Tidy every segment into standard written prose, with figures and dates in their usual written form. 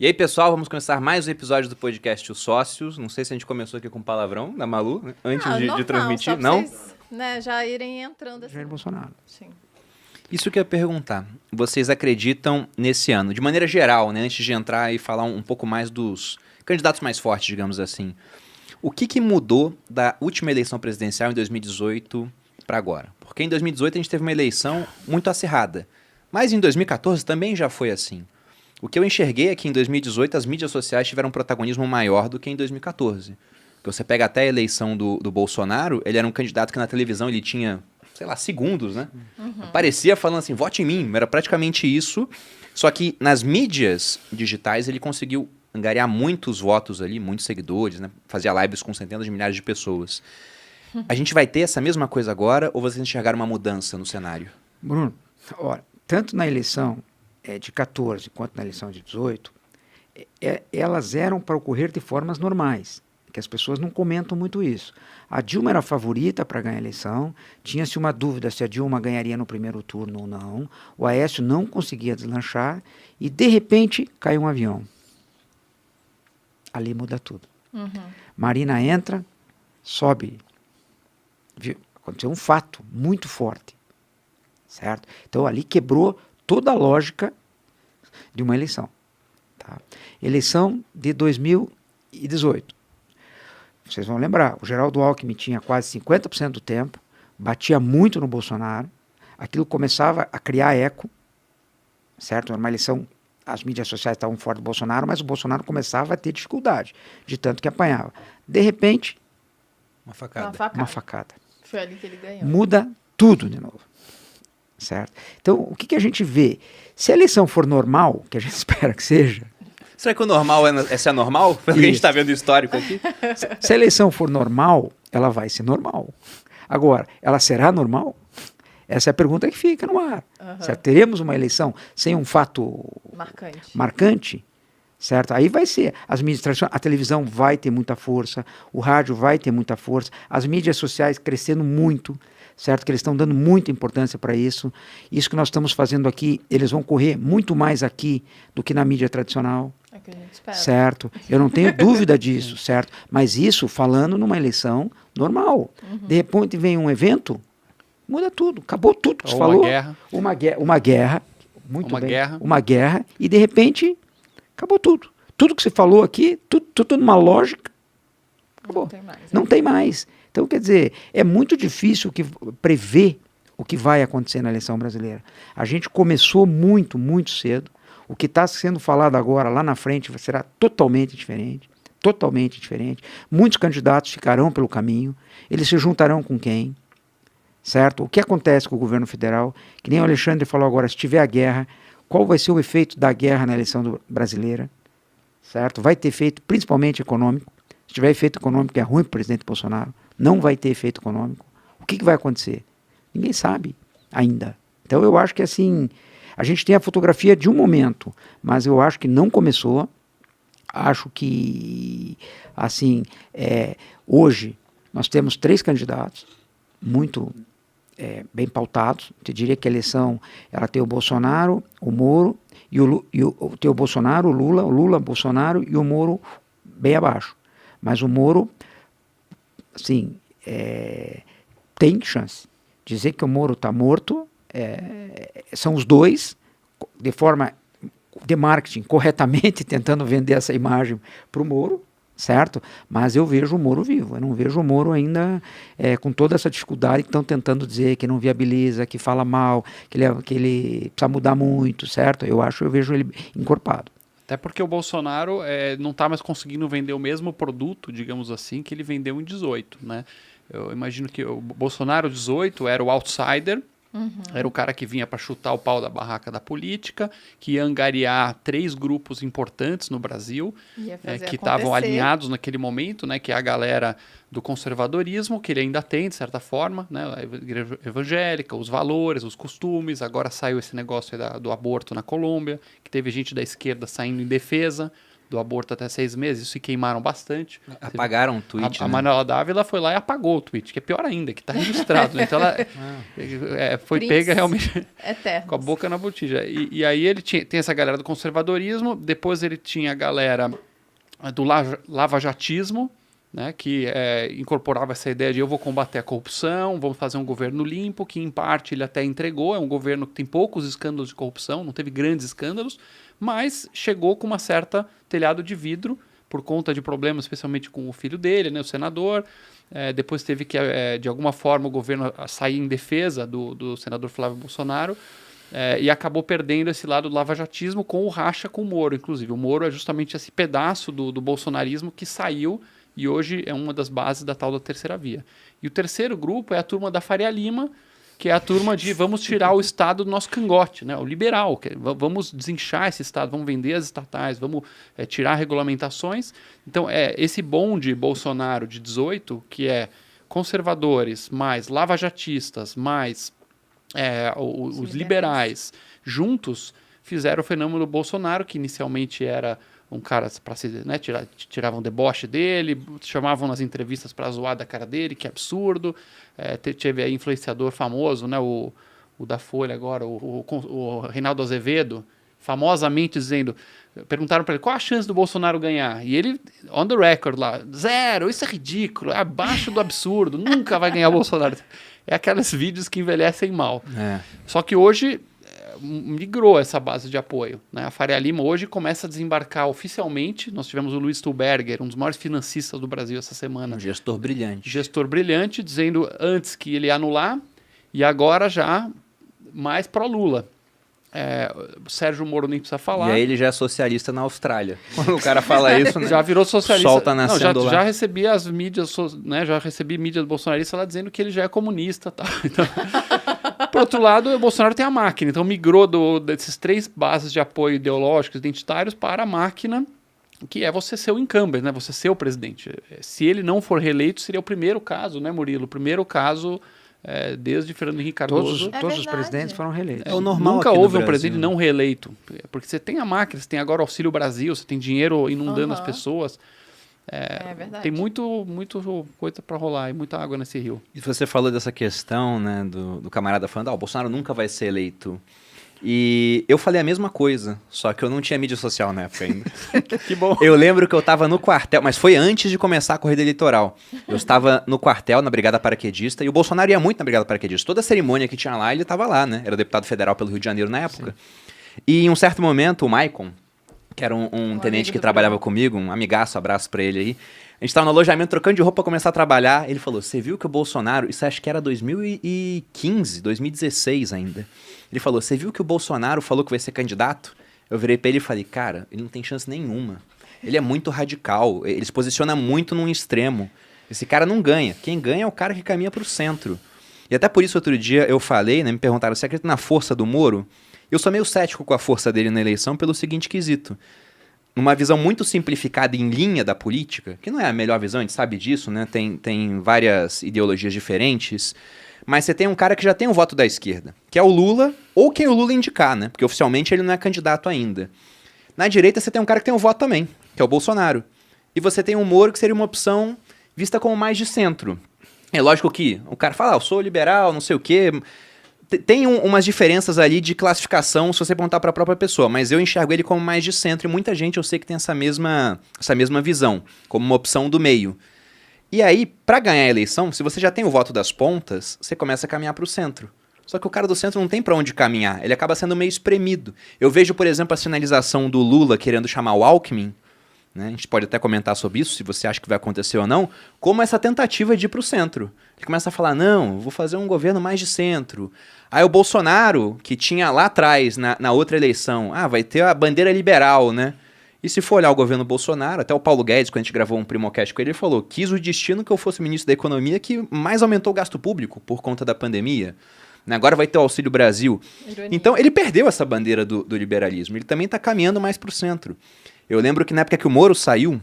E aí, pessoal, vamos começar mais um episódio do podcast Os Sócios. Não sei se a gente começou aqui com palavrão da Malu, né? Antes de transmitir. Só pra não? vocês, né, já irem entrando assim. Jair Bolsonaro. Sim. Isso que eu ia perguntar. Vocês acreditam nesse ano, de maneira geral, né? Antes de entrar e falar um pouco mais dos candidatos mais fortes, digamos assim. O que mudou da última eleição presidencial em 2018 para agora? Porque em 2018 a gente teve uma eleição muito acirrada. Mas em 2014 também já foi assim. O que eu enxerguei é que em 2018 as mídias sociais tiveram um protagonismo maior do que em 2014. Porque você pega até a eleição do Bolsonaro, ele era um candidato que na televisão ele tinha, sei lá, segundos, né? Aparecia falando assim, vote em mim, era praticamente isso. Só que nas mídias digitais ele conseguiu angariar muitos votos ali, muitos seguidores, né? Fazia lives com centenas de milhares de pessoas. A gente vai ter essa mesma coisa agora ou vocês enxergaram uma mudança no cenário? Bruno, olha, tanto na eleição de 14 quanto na eleição de 18, elas eram para ocorrer de formas normais, que as pessoas não comentam muito isso. A Dilma era a favorita para ganhar a eleição, tinha-se uma dúvida se a Dilma ganharia no primeiro turno ou não, o Aécio não conseguia deslanchar e, de repente, caiu um avião. Ali muda tudo. Marina entra, sobe. Aconteceu um fato muito forte, certo? Então, ali quebrou toda a lógica de uma eleição. Tá? Eleição de 2018. Vocês vão lembrar, o Geraldo Alckmin tinha quase 50% do tempo, batia muito no Bolsonaro, aquilo começava a criar eco, certo? Era uma eleição, as mídias sociais estavam fora do Bolsonaro, mas o Bolsonaro começava a ter dificuldade, de tanto que apanhava. De repente, Uma facada. uma facada. Foi ali que ele ganhou. Muda tudo de novo. Certo? Então, o que a gente vê? Se a eleição for normal, que a gente espera que seja... Será que o normal é ser anormal? Porque a gente está vendo o histórico aqui. Se a eleição for normal, ela vai ser normal. Agora, ela será normal? Essa é a pergunta que fica no ar. Certo? Teremos uma eleição sem um fato marcante? Certo? Aí vai ser. As mídias tradicionais, a televisão vai ter muita força, o rádio vai ter muita força, as mídias sociais crescendo muito, certo? Que eles estão dando muita importância para isso. Isso que nós estamos fazendo aqui, eles vão correr muito mais aqui do que na mídia tradicional. É o que a gente espera. Certo? Eu não tenho dúvida disso, certo? Mas isso falando numa eleição normal. De repente vem um evento, muda tudo, acabou tudo que você falou. Uma guerra. Muito bem. Uma guerra e de repente acabou tudo. Tudo que você falou aqui, tudo numa lógica, acabou. Não tem mais. Então, quer dizer, é muito difícil prever o que vai acontecer na eleição brasileira. A gente começou muito, muito cedo. O que está sendo falado agora, lá na frente, será totalmente diferente. Totalmente diferente. Muitos candidatos ficarão pelo caminho. Eles se juntarão com quem? Certo? O que acontece com o governo federal? Que nem o Alexandre falou agora, se tiver a guerra, qual vai ser o efeito da guerra na eleição brasileira? Certo? Vai ter efeito principalmente econômico. Se tiver efeito econômico, é ruim para o presidente Bolsonaro. Não vai ter efeito econômico. O que vai acontecer? Ninguém sabe ainda. Então eu acho que assim, a gente tem a fotografia de um momento, mas eu acho que não começou. Acho que, assim, hoje nós temos 3 candidatos muito bem pautados. Eu diria que a eleição ela tem o Bolsonaro, o Moro, tem o Bolsonaro, o Lula, Bolsonaro e o Moro bem abaixo. Mas o Moro, assim, tem chance. Dizer que o Moro está morto, são os dois, de forma de marketing, corretamente, tentando vender essa imagem para o Moro, certo? Mas eu vejo o Moro vivo, eu não vejo o Moro ainda com toda essa dificuldade que estão tentando dizer, que não viabiliza, que fala mal, que ele precisa mudar muito, certo? Eu vejo ele encorpado. Até porque o Bolsonaro não está mais conseguindo vender o mesmo produto, digamos assim, que ele vendeu em 18, né? Eu imagino que o Bolsonaro 18 era o outsider, era o cara que vinha para chutar o pau da barraca da política, que ia angariar 3 grupos importantes no Brasil, que estavam alinhados naquele momento, né? Que é a galera do conservadorismo, que ele ainda tem, de certa forma, né? A igreja evangélica, os valores, os costumes. Agora saiu esse negócio aí do aborto na Colômbia, que teve gente da esquerda saindo em defesa, do aborto até 6 meses, isso se queimaram bastante. Apagaram o tweet, A né? Manuela Dávila foi lá e apagou o tweet, que é pior ainda, que está registrado. Né? Então ela foi Prints pega realmente eternos. com a boca na botija. E aí ele tem essa galera do conservadorismo, depois ele tinha a galera do lavajatismo, né, que incorporava essa ideia de eu vou combater a corrupção, vamos fazer um governo limpo, que em parte ele até entregou, é um governo que tem poucos escândalos de corrupção, não teve grandes escândalos, mas chegou com uma certa telhado de vidro, por conta de problemas, especialmente com o filho dele, né, o senador. Depois teve que, de alguma forma, o governo sair em defesa do senador Flávio Bolsonaro, e acabou perdendo esse lado do lavajatismo com o racha com o Moro, inclusive. O Moro é justamente esse pedaço do bolsonarismo que saiu e hoje é uma das bases da tal da terceira via. E o terceiro grupo é a turma da Faria Lima, que é a turma de vamos tirar o Estado do nosso cangote, né? O liberal, vamos desinchar esse Estado, vamos vender as estatais, vamos tirar regulamentações. Então, esse bonde Bolsonaro de 18, que é conservadores, mais lavajatistas, mais os liberais, juntos, fizeram o fenômeno Bolsonaro, que inicialmente era um cara para se, né, tiravam deboche dele, chamavam nas entrevistas para zoar da cara dele, que absurdo. Teve aí influenciador famoso, né, o da Folha agora, o Reinaldo Azevedo, famosamente dizendo, perguntaram para ele qual a chance do Bolsonaro ganhar, e ele, on the record lá, 0, isso é ridículo, é abaixo do absurdo, nunca vai ganhar o Bolsonaro. É aqueles vídeos que envelhecem mal. Só que hoje migrou essa base de apoio, né? A Faria Lima hoje começa a desembarcar oficialmente. Nós tivemos o Luiz Stuhlberger, um dos maiores financistas do Brasil essa semana. Um gestor brilhante. Gestor brilhante, dizendo antes que ele ia anular e agora já mais pró-Lula. O Sérgio Moro nem precisa falar. E aí ele já é socialista na Austrália. Quando o cara fala isso, né? Já virou socialista. O sol tá nascendo lá. Já recebi as mídias, né? Já recebi mídias bolsonaristas lá dizendo que ele já é comunista, tá? Então, por outro lado, o Bolsonaro tem a máquina. Então migrou desses 3 bases de apoio ideológicos, identitários, para a máquina, que é você ser o incumbent, né? Você ser o presidente. Se ele não for reeleito, seria o primeiro caso, né, Murilo? O primeiro caso desde Fernando Henrique Cardoso. Todos os presidentes foram reeleitos. É o normal. Nunca aqui no houve um Brasil. presidente não reeleito. Porque você tem a máquina, você tem agora o Auxílio Brasil, você tem dinheiro inundando as pessoas. É verdade. Tem muito coisa para rolar e muita água nesse rio. E você falou dessa questão, né, do camarada falando, o Bolsonaro nunca vai ser eleito. E eu falei a mesma coisa, só que eu não tinha mídia social na época ainda. Que bom. Eu lembro que eu estava no quartel, mas foi antes de começar a corrida eleitoral. Eu estava no quartel, na Brigada Paraquedista, e o Bolsonaro ia muito na Brigada Paraquedista. Toda a cerimônia que tinha lá, ele estava lá, né? Era deputado federal pelo Rio de Janeiro na época. Sim. E em um certo momento, o Maicon, que era um tenente que trabalhava comigo, um amigaço, abraço pra ele aí. A gente tava no alojamento trocando de roupa pra começar a trabalhar. Ele falou, você viu que o Bolsonaro... Isso acho que era 2015, 2016 ainda. Ele falou, você viu que o Bolsonaro falou que vai ser candidato? Eu virei pra ele e falei, cara, ele não tem chance nenhuma. Ele é muito radical, ele se posiciona muito num extremo. Esse cara não ganha. Quem ganha é o cara que caminha pro centro. E até por isso outro dia eu falei, né, me perguntaram, você acredita na força do Moro? Eu sou meio cético com a força dele na eleição pelo seguinte quesito. Numa visão muito simplificada em linha da política, que não é a melhor visão, a gente sabe disso, né? Tem várias ideologias diferentes, mas você tem um cara que já tem o voto da esquerda, que é o Lula, ou quem o Lula indicar, né? Porque oficialmente ele não é candidato ainda. Na direita você tem um cara que tem um voto também, que é o Bolsonaro. E você tem o Moro, que seria uma opção vista como mais de centro. É lógico que o cara fala, eu sou liberal, não sei o quê... Tem umas diferenças ali de classificação se você perguntar para a própria pessoa, mas eu enxergo ele como mais de centro e muita gente eu sei que tem essa mesma visão, como uma opção do meio. E aí, para ganhar a eleição, se você já tem o voto das pontas, você começa a caminhar para o centro. Só que o cara do centro não tem para onde caminhar, ele acaba sendo meio espremido. Eu vejo, por exemplo, a sinalização do Lula querendo chamar o Alckmin, né? A gente pode até comentar sobre isso, se você acha que vai acontecer ou não, como essa tentativa de ir para o centro. Ele começa a falar, não, vou fazer um governo mais de centro. Aí o Bolsonaro, que tinha lá atrás, na outra eleição, vai ter a bandeira liberal, né? E se for olhar o governo Bolsonaro, até o Paulo Guedes, quando a gente gravou um Primocast com ele, ele falou, quis o destino que eu fosse ministro da Economia que mais aumentou o gasto público por conta da pandemia. Agora vai ter o Auxílio Brasil. Ironia. Então ele perdeu essa bandeira do liberalismo, ele também está caminhando mais para o centro. Eu lembro que na época que o Moro saiu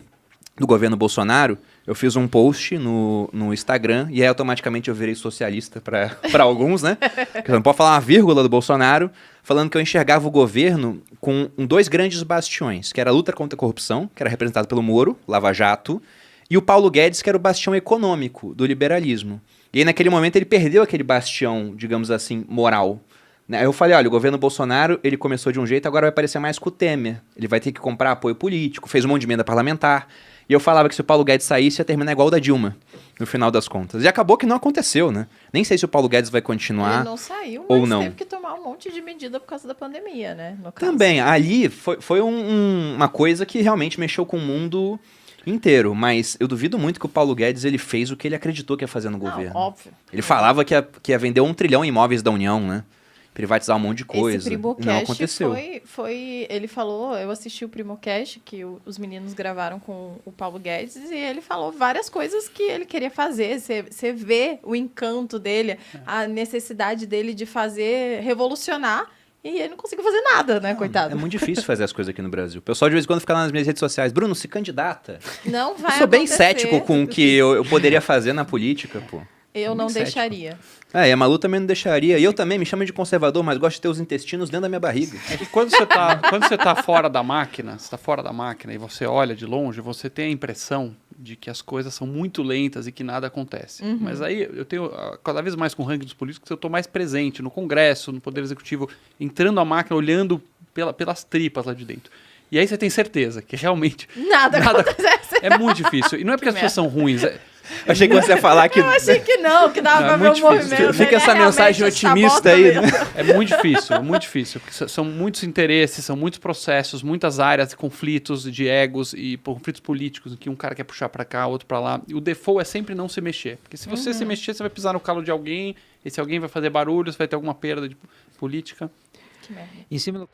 do governo Bolsonaro, Eu fiz um post no Instagram e aí automaticamente eu virei socialista para alguns, né? Porque não pode falar uma vírgula do Bolsonaro, falando que eu enxergava o governo com 2 grandes bastiões, que era a luta contra a corrupção, que era representado pelo Moro, Lava Jato, e o Paulo Guedes, que era o bastião econômico do liberalismo. E aí naquele momento ele perdeu aquele bastião, digamos assim, moral. Aí eu falei, olha, o governo Bolsonaro, ele começou de um jeito, agora vai parecer mais com o Temer. Ele vai ter que comprar apoio político, fez um monte de emenda parlamentar. E eu falava que se o Paulo Guedes saísse, ia terminar igual o da Dilma, no final das contas. E acabou que não aconteceu, né? Nem sei se o Paulo Guedes vai continuar. Ele não saiu, mas ou não. Teve que tomar um monte de medida por causa da pandemia, né? No caso. Também, ali foi uma coisa que realmente mexeu com o mundo inteiro. Mas eu duvido muito que o Paulo Guedes ele fez o que ele acreditou que ia fazer no governo. Óbvio. Ele falava que ia vender 1 trilhão em imóveis da União, né? Privatizar um monte de coisa. Esse Primocast não aconteceu. Ele falou, eu assisti o Primocast que os meninos gravaram com o Paulo Guedes e ele falou várias coisas que ele queria fazer. Você vê o encanto dele, a necessidade dele de fazer, revolucionar, e ele não conseguiu fazer nada, né, coitado? É muito difícil fazer as coisas aqui no Brasil. O pessoal de vez em quando fica lá nas minhas redes sociais, Bruno, se candidata. Não vai Eu sou bem acontecer. cético com o que eu poderia fazer na política, pô. Eu não deixaria. E a Malu também não deixaria. E eu também me chamo de conservador, mas gosto de ter os intestinos dentro da minha barriga. É que quando você tá fora da máquina, e você olha de longe, você tem a impressão de que as coisas são muito lentas e que nada acontece. Mas aí eu tenho, cada vez mais com o ranking dos políticos, eu estou mais presente no Congresso, no Poder Executivo, entrando a máquina, olhando pelas tripas lá de dentro. E aí você tem certeza que realmente Nada acontece. É muito difícil. E não é porque as pessoas são ruins. Eu achei que você ia falar que... Eu achei que não, que dava pra ver o movimento. Fica essa mensagem otimista aí, né? É muito difícil. Porque são muitos interesses, são muitos processos, muitas áreas de conflitos, de egos e conflitos políticos, em que um cara quer puxar pra cá, outro pra lá. E o default é sempre não se mexer. Porque se você se mexer, você vai pisar no calo de alguém, esse alguém vai fazer barulho, você vai ter alguma perda de política. Que merda. Em cima do...